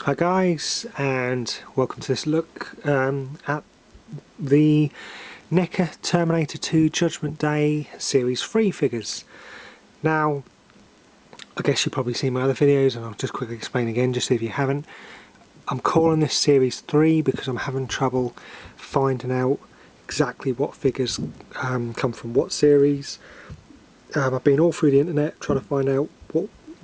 Hi guys, and welcome to this look at the Neca Terminator 2 Judgment Day Series 3 figures. Now, I guess you've probably seen my other videos, and I'll just quickly explain again just if you haven't. I'm calling this Series 3 because I'm having trouble finding out exactly what figures come from what series. I've been all through the internet trying to find out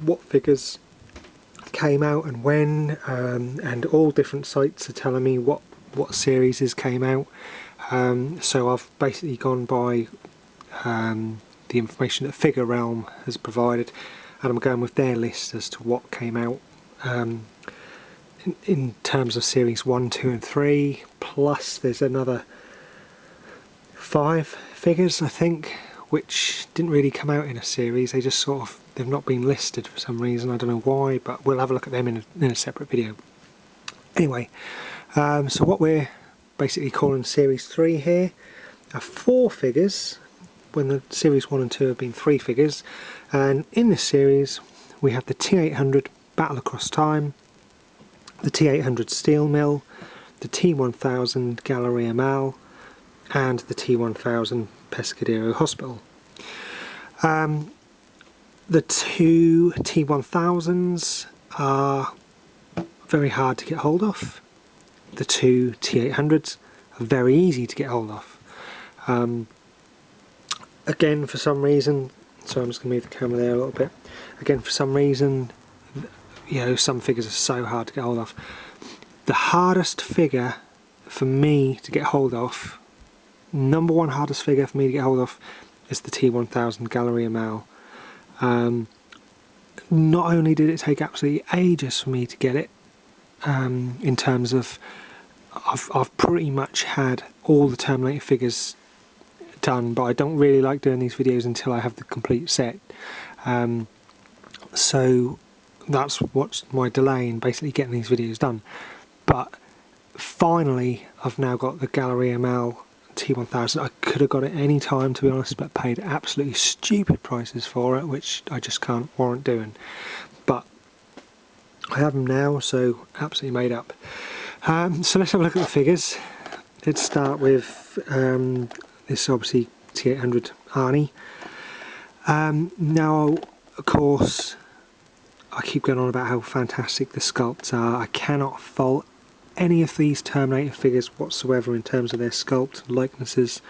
what figures came out and when, and all different sites are telling me what series came out. So I've basically gone by the information that Figure Realm has provided, and I'm going with their list as to what came out in terms of series 1, 2 and 3, plus there's another 5 figures I think which didn't really come out in a series. They just sort of, they've not been listed for some reason, I don't know why, but we'll have a look at them in a separate video. Anyway, so what we're basically calling series 3 here are 4 figures, when the series 1 and 2 have been 3 figures, and in this series we have the T800 Battle Across Time, the T800 Steel Mill, the T1000 Galleria Mal, and the T1000 Pescadero Hospital. The 2 T1000s are very hard to get hold of. The 2 T800s are very easy to get hold of. Again, for some reason, so I'm just going to move the camera there a little bit. Again, for some reason, you know, some figures are so hard to get hold of. The hardest figure for me to get hold of, number one hardest figure for me to get hold of, is the T1000 Galleria Mal. Not only did it take absolutely ages for me to get it, in terms of I've pretty much had all the Terminator figures done, but I don't really like doing these videos until I have the complete set. So that's what's my delay in basically getting these videos done. But finally I've now got the Galleria Mal T1000. I could have got it any time, to be honest, but paid absolutely stupid prices for it, which I just can't warrant doing. But I have them now, so absolutely made up. So let's have a look at the figures. Let's start with this, obviously, T800 Arnie. Now, of course, I keep going on about how fantastic the sculpts are. I cannot fault any of these Terminator figures whatsoever in terms of their sculpt likenesses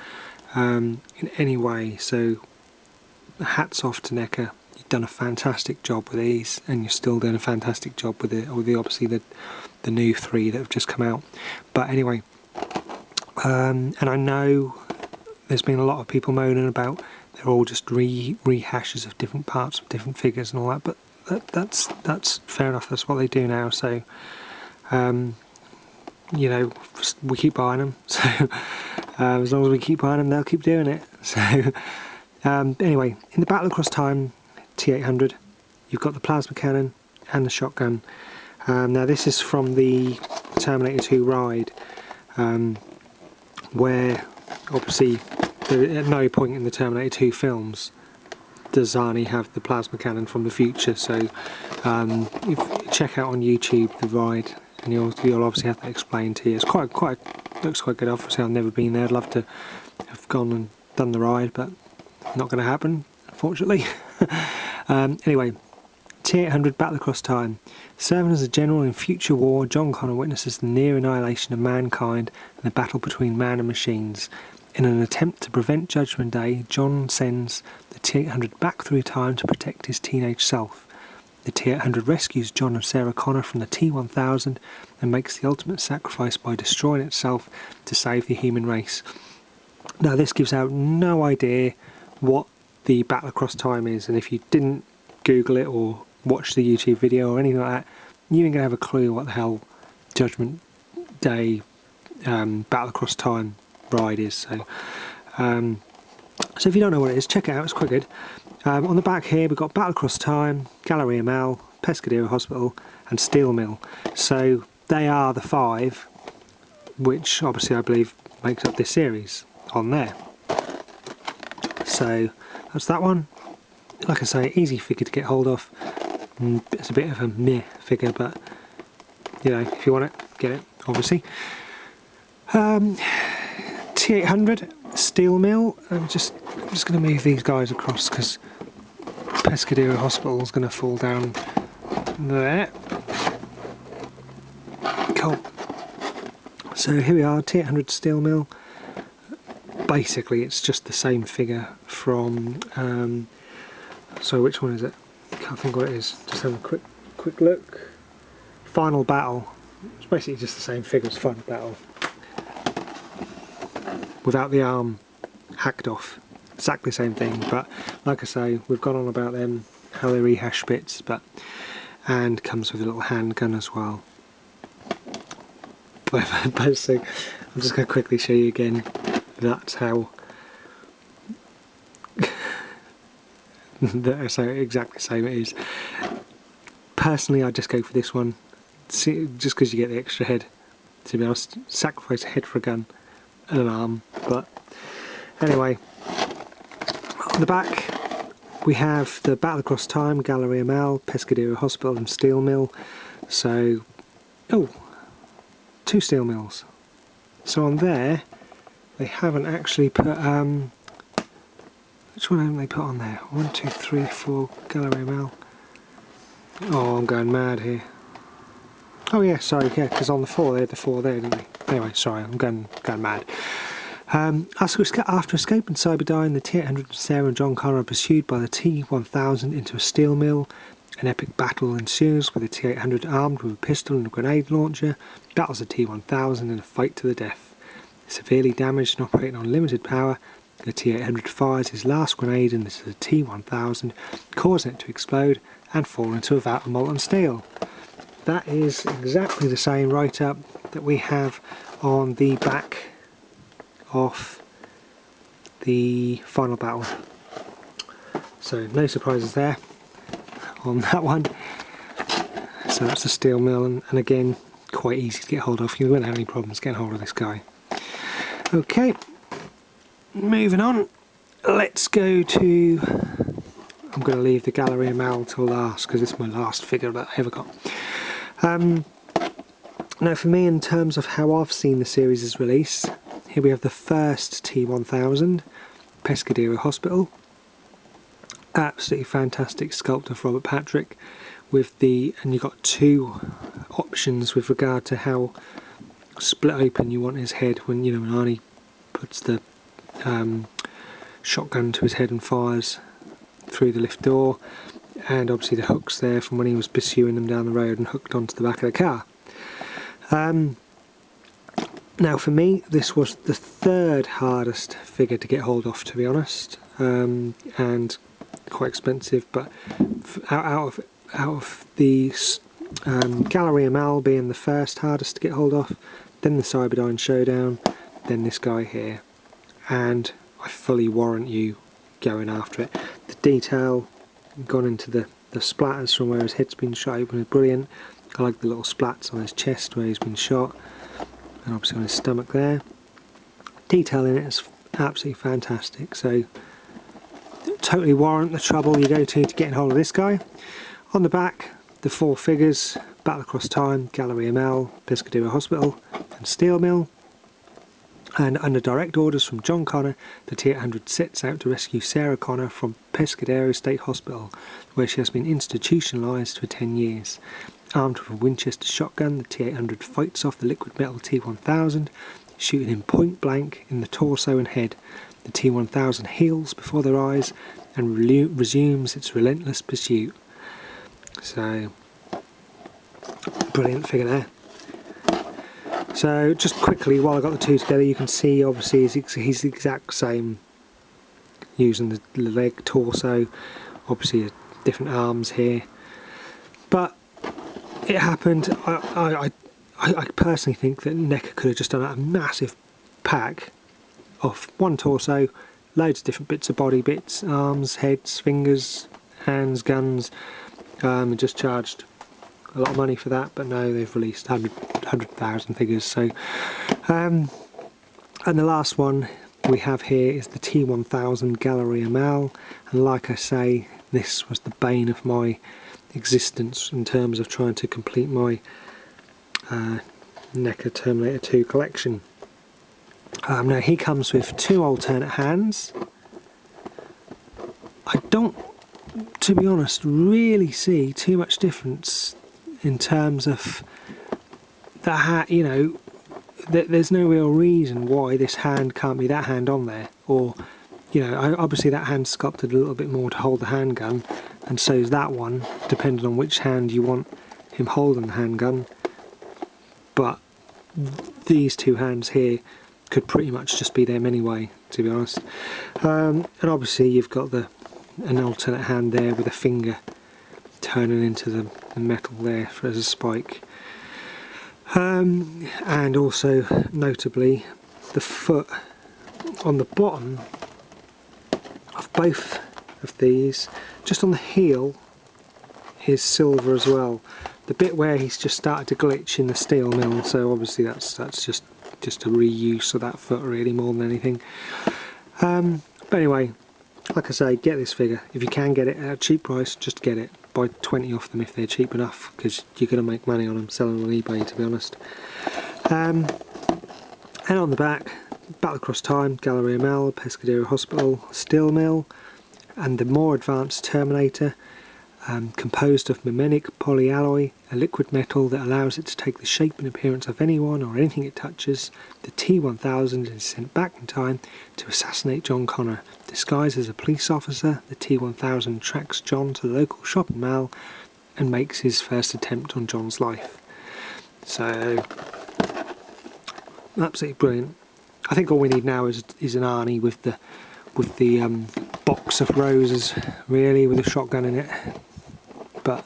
in any way. So hats off to Neca. You've done a fantastic job with these, and you're still doing a fantastic job with obviously the new 3 that have just come out. But anyway, and I know there's been a lot of people moaning about they're all just rehashes of different parts of different figures and all that, but that's fair enough. That's what they do now. So you know, we keep buying them. So as long as we keep buying them, they'll keep doing it. So anyway, in the Battle Across Time T800, you've got the plasma cannon and the shotgun. Now this is from the Terminator 2 ride, where obviously at no point in the Terminator 2 films does Arnie have the plasma cannon from the future. So if you check out on YouTube the ride, and you'll obviously have that explained to you. It's quite looks quite good. Obviously I've never been there. I'd love to have gone and done the ride, but not going to happen, unfortunately. Anyway, T800 Battle Across Time. Serving as a general in future war, John Connor witnesses the near annihilation of mankind and the battle between man and machines. In an attempt to prevent Judgment Day, John sends the T800 back through time to protect his teenage self. The T800 rescues John and Sarah Connor from the T1000 and makes the ultimate sacrifice by destroying itself to save the human race. Now this gives out no idea what the Battle Across Time is, and if you didn't Google it or watch the YouTube video or anything like that, you ain't going to have a clue what the hell Judgment Day Battle Across Time ride is. So if you don't know what it is, check it out, it's quite good. On the back here we've got Battle Across Time, Galleria Mal, Pescadero Hospital and Steel Mill. So they are the 5 which obviously I believe makes up this series on there. So that's that one. Like I say, easy figure to get hold of. It's a bit of a meh figure, but you know, if you want it, get it, obviously. T800 steel mill. I'm just going to move these guys across because Pescadero Hospital is going to fall down there. Cool. So here we are, T800 steel mill. Basically, it's just the same figure from. So which one is it? Can't think what it is. Just have a quick look. Final Battle. It's basically just the same figure as Final Battle, without the arm hacked off. Exactly the same thing, but like I say, we've gone on about them, how they rehash bits, and comes with a little handgun as well. But basically, I'm just going to quickly show you again. That's how. So exactly the same it is. Personally, I just go for this one, just because you get the extra head. To be honest, sacrifice a head for a gun and an arm. But anyway, on the back we have the Battle Across Time, Galleria Mal, Pescadero Hospital and Steel Mill. So, oh, 2 steel mills. So on there, they haven't actually put, which one haven't they put on there? 1, 2, 3, 4, Galleria Mal. Oh, I'm going mad here. Oh yeah, sorry, yeah, because on the 4 they had the 4 there, didn't they? Anyway, sorry, I'm going mad. After escaping Cyberdyne, the T800 Sarah and John Connor are pursued by the T1000 into a steel mill. An epic battle ensues with the T800 armed with a pistol and a grenade launcher, battles the T1000 in a fight to the death. Severely damaged and operating on limited power, the T800 fires his last grenade into the T1000, causing it to explode and fall into a vat of molten steel. That is exactly the same write-up that we have on the back of the Final Battle. So no surprises there on that one. So that's the steel mill, and again, quite easy to get hold of. You won't have any problems getting hold of this guy. Okay, moving on. Let's go to. I'm going to leave the Galleria Mal till last because it's my last figure that I ever got. Now, for me, in terms of how I've seen the series' release, here we have the first T1000, Pescadero Hospital. Absolutely fantastic sculpt of Robert Patrick, and you've got 2 options with regard to how split open you want his head when when Arnie puts the shotgun to his head and fires through the lift door, and obviously the hooks there from when he was pursuing them down the road and hooked onto the back of the car. Now for me, this was the 3rd hardest figure to get hold of, to be honest, and quite expensive. But out of the Galleria Mal being the 1st hardest to get hold of, then the Cyberdyne Showdown, then this guy here, and I fully warrant you going after it. The detail gone into the splatters from where his head's been shot open is brilliant. I like the little splats on his chest where he's been shot, and obviously on his stomach there. Detail in it is absolutely fantastic, so totally warrant the trouble you go to getting hold of this guy. On the back, the 4 figures: Battle Across Time, Galleria Mal, Pescadero Hospital and Steel Mill. And under direct orders from John Connor, the T800 sets out to rescue Sarah Connor from Pescadero State Hospital, where she has been institutionalised for 10 years. Armed with a Winchester shotgun, the T800 fights off the liquid metal T1000, shooting him point blank in the torso and head. The T1000 heals before their eyes and resumes its relentless pursuit. So, brilliant figure there. So just quickly, while I got the 2 together, you can see obviously he's the exact same, using the leg, torso, obviously different arms here. But it happened. I personally think that Neca could have just done a massive pack of 1 torso, loads of different bits of body bits, arms, heads, fingers, hands, guns, and just charged a lot of money for that. But no, they've released 100,000 figures. So, and the last one we have here is the T1000 Galleria Mal, and like I say, this was the bane of my existence in terms of trying to complete my Neca Terminator 2 collection. Now he comes with 2 alternate hands. I don't, to be honest, really see too much difference in terms of the hand. You know, there's no real reason why this hand can't be that hand on there, or you know, obviously that hand's sculpted a little bit more to hold the handgun, and so is that one, depending on which hand you want him holding the handgun. But these 2 hands here could pretty much just be them anyway, to be honest. And obviously you've got an alternate hand there with a finger turning into the metal there as a spike. And also, notably, the foot on the bottom of both of these, just on the heel, is silver as well. The bit where he's just started to glitch in the steel mill, so obviously that's just a reuse of that foot really, more than anything. But anyway, like I say, get this figure. If you can get it at a cheap price, just get it. Buy 20 off them if they're cheap enough, because you're going to make money on them selling on eBay, to be honest. And on the back, Battle Across Time, Galleria Mill, Pescadero Hospital, Steel Mill, and the more advanced Terminator, composed of memenic polyalloy, a liquid metal that allows it to take the shape and appearance of anyone or anything it touches. The T-1000 is sent back in time to assassinate John Connor. Disguised as a police officer, the T-1000 tracks John to the local shopping mall and makes his first attempt on John's life. So, absolutely brilliant. I think all we need now is an Arnie with the box of roses, really, with a shotgun in it. But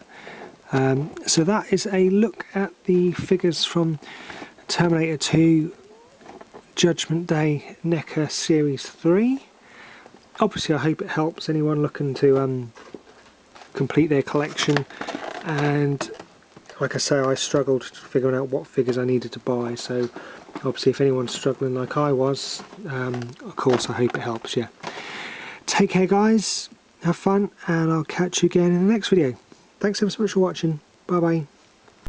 so that is a look at the figures from Terminator 2 Judgment Day NECA Series 3. Obviously I hope it helps anyone looking to complete their collection, and like I say, I struggled figuring out what figures I needed to buy, so obviously if anyone's struggling like I was, of course I hope it helps you. Take care guys, have fun, and I'll catch you again in the next video. Thanks ever so much for watching. Bye bye.